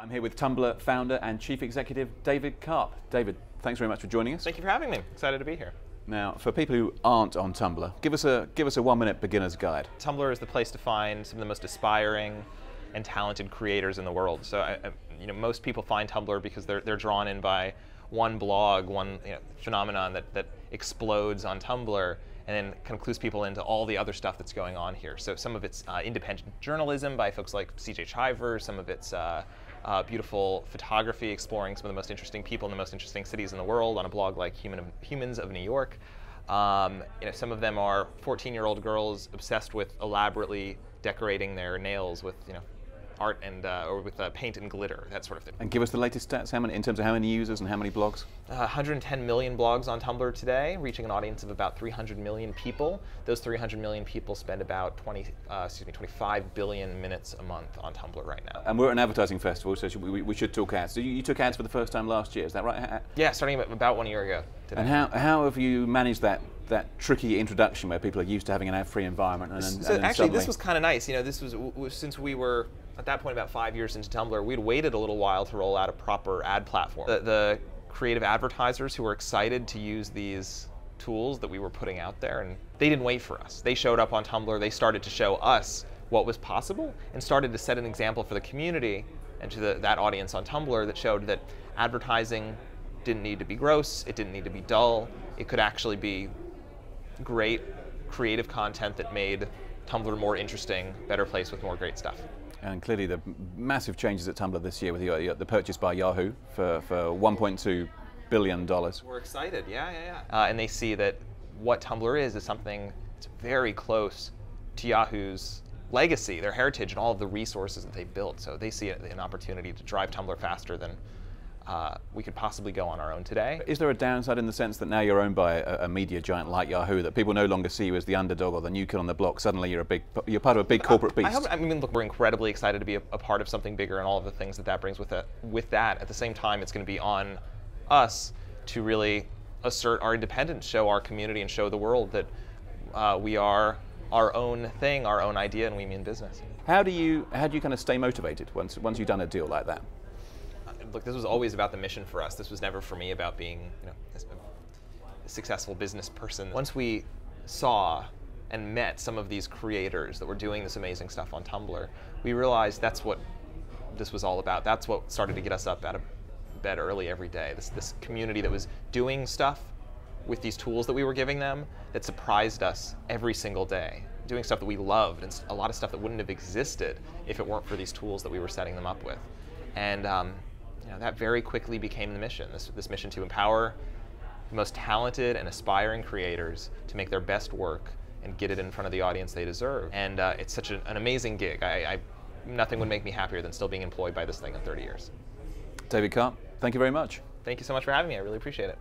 I'm here with Tumblr founder and chief executive David Karp. David, thanks very much for joining us. Thank you for having me. Excited to be here. Now, for people who aren't on Tumblr, give us a 1-minute beginner's guide. Tumblr is the place to find some of the most aspiring and talented creators in the world. So, most people find Tumblr because they're drawn in by one blog, one phenomenon that explodes on Tumblr, and then kind of clues people into all the other stuff that's going on here. So some of it's independent journalism by folks like C.J. Chiver, some of it's beautiful photography exploring some of the most interesting people in the most interesting cities in the world on a blog like Humans of New York. Some of them are 14-year-old girls obsessed with elaborately decorating their nails with art and or with paint and glitter, that sort of thing. And give us the latest stats, in terms of how many users and how many blogs? 110 million blogs on Tumblr today, reaching an audience of about 300 million people. Those 300 million people spend about 25 billion minutes a month on Tumblr right now. And we're at an advertising festival, so we should talk ads. So you took ads for the first time last year, is that right? Yeah, starting about 1 year ago today. And how have you managed that tricky introduction where people are used to having an ad-free environment? Actually, this was kind of nice. This was since we were at that point about 5 years into Tumblr, we'd waited a little while to roll out a proper ad platform. The creative advertisers who were excited to use these tools that we were putting out there, and they didn't wait for us. They showed up on Tumblr, they started to show us what was possible, and started to set an example for the community and to that audience on Tumblr that showed that advertising didn't need to be gross, it didn't need to be dull, it could actually be great creative content that made Tumblr more interesting, better place with more great stuff. And clearly the massive changes at Tumblr this year with the purchase by Yahoo for $1.2 billion. We're excited, yeah. And they see that what Tumblr is something that's very close to Yahoo's legacy, their heritage, and all of the resources that they built. So they see an opportunity to drive Tumblr faster than we could possibly go on our own today. Is there a downside in the sense that now you're owned by a media giant like Yahoo, that people no longer see you as the underdog or the new kid on the block? Suddenly you're part of a big corporate beast. Look, we're incredibly excited to be a part of something bigger and all of the things that brings with it. With that, at the same time, it's going to be on us to really assert our independence, show our community, and show the world that we are our own thing, our own idea, and we mean business. How do you kind of stay motivated once you've done a deal like that? Look, this was always about the mission for us. This was never for me about being a successful business person. Once we saw and met some of these creators that were doing this amazing stuff on Tumblr, we realized that's what this was all about. That's what started to get us up out of bed early every day. This community that was doing stuff with these tools that we were giving them that surprised us every single day. Doing stuff that we loved, and a lot of stuff that wouldn't have existed if it weren't for these tools that we were setting them up with. And that very quickly became the mission, this mission to empower the most talented and aspiring creators to make their best work and get it in front of the audience they deserve. And it's such an amazing gig. Nothing would make me happier than still being employed by this thing in 30 years. David Karp, thank you very much. Thank you so much for having me. I really appreciate it.